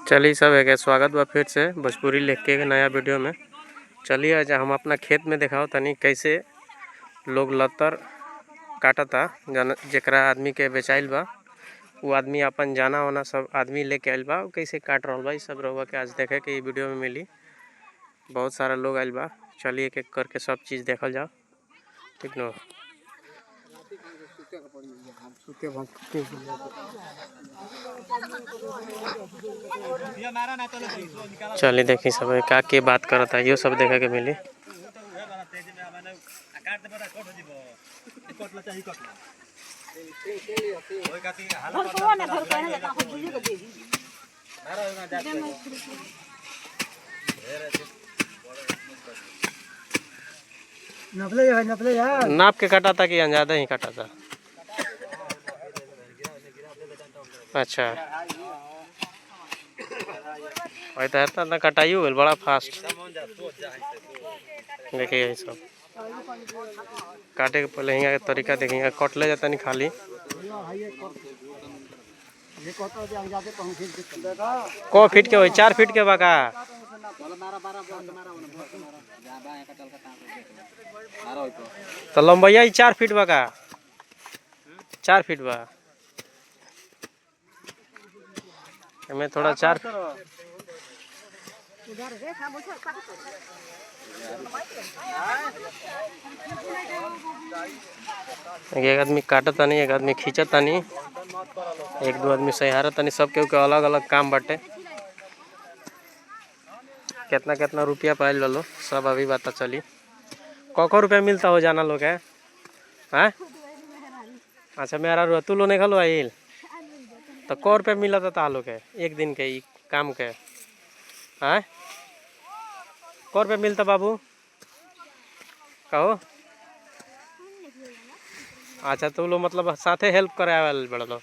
चलिए सब है स्वागत बा फिर से भोजपुरी लिख के नया वीडियो में। चलिए आज हम अपना खेत में दिखाओ तनी कैसे लोग लतर काटता जरा आदमी के बेचाइल बा। वो आदमी अपन जाना वाना सब आदमी लेके आइल बा, कैसे काट रहा बा सब रहुआ के आज देखे के वीडियो में मिली। बहुत सारा लोग आइल बा। चलिए एक एक करके सब चीज़ देखल जाओ, ठीक न। चलिए देखी सब का के बात करता है, यो सब देखे के मिली। नाप के काटा था कि अंजादा ही काटा था? अच्छा वही तो ना कटाई हो बड़ा फास्ट। देखिए यही सब काटे के पहले हिंगा के तरीका देखिए, कटले जाता नहीं खाली। को फीट के हो? 4 फीट के बाका तो लंबाई 4 फीट बाका, 4 फीट बा हमें थोड़ा 4 एक आदमी काटता नहीं, एक आदमी खींचता नहीं, एक दो आदमी सहारता नहीं। सब के अलग अलग काम बाटे। कितना कितना रुपया पाइल लो सब अभी बात चली। को रुपया मिलता हो जाना लोग है? अच्छा मेरा रू तू लो नहीं खलो आइल तो को रुपया मिला था लोग है एक दिन के काम के? हाँ को रुपया मिलता बाबू कहो? अच्छा तो लो मतलब साथे हेल्प करे वाले बड़ा लो।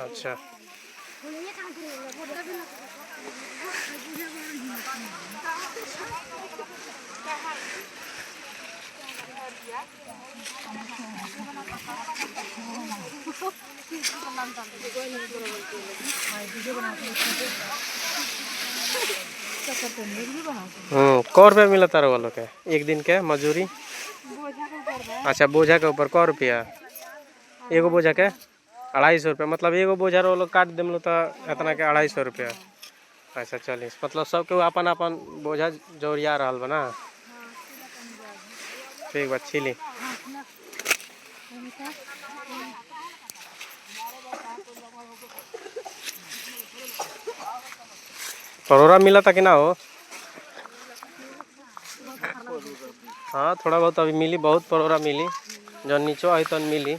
अच्छा को रुपया मिला तारा वालों के एक दिन के मजूरी? अच्छा बोझा के ऊपर 100 रुपया? एगो बोझा के 250 रुपया, मतलब एगो बोझा रो काट देम तो इतना के 250 रुपया। अच्छा चलिए मतलब सबके अपन अपन बोझा जोड़िया रहा बना। ठीक बात छिली। परोरा मिला था कि ना हो? हाँ थोड़ा बहुत अभी मिली, बहुत परोरा मिली जो नीचो आई तो मिली।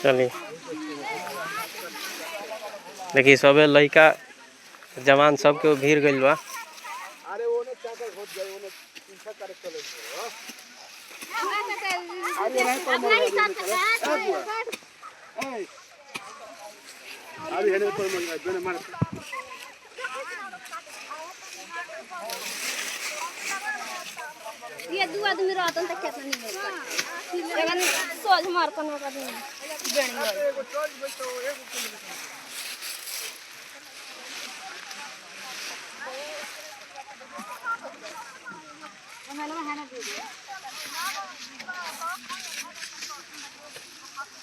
चलिए देखिए सब लड़का जवान सबके भीड़ गइल बा। ये दो आदमी रहतन त कितना नहीं होगा। एगन सोज मार कन का दिन बेणी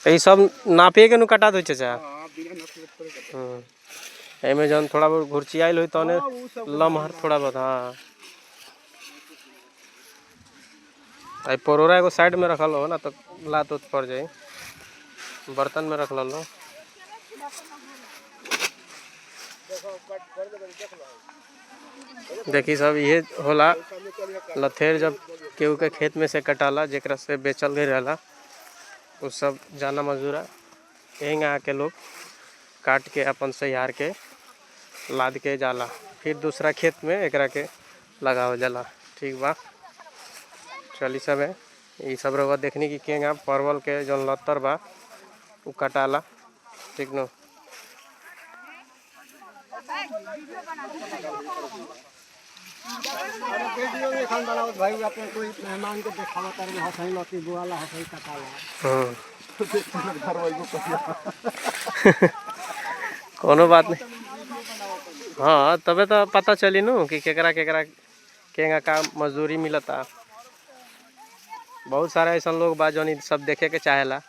ये सब नापे के नु कटा दो चाचा। एमे जन थोड़ा बहुत घुर्ची आइल होई तने लमहर थोड़ा बहुत। हाँ आई परोरा एगो साइड में रखल हो ना तो लात उत पड़ जाए, बर्तन में रख लो। देखी सब ये होला लथेर जब केहू के खेत में से कटाला जेकरा से बेचल गई रहला वो सब जाना मजूरा यहीं आके लोग काट के अपन सहार के लाद के जाला, फिर दूसरा खेत में एकरा के लगावल जाला। ठीक बा चली सब है ये सब रहुआ देखने की केंगा परवल के जो लतर बा वो कटाला। ठीक न अरे वीडियो में खान बनाओ भाई अपने कोई मेहमान के दिखावा कर में हंसई लती बुआला हंसई कटाला हाँ घर वाली को कहिया कोनो बात नहीं। हाँ तबे तो पता चली नु कि केकरा केकरा केगा का मजदूरी मिलता। बहुत सारा ऐसा लोग बा जौन इ सब देखे के चाहेला।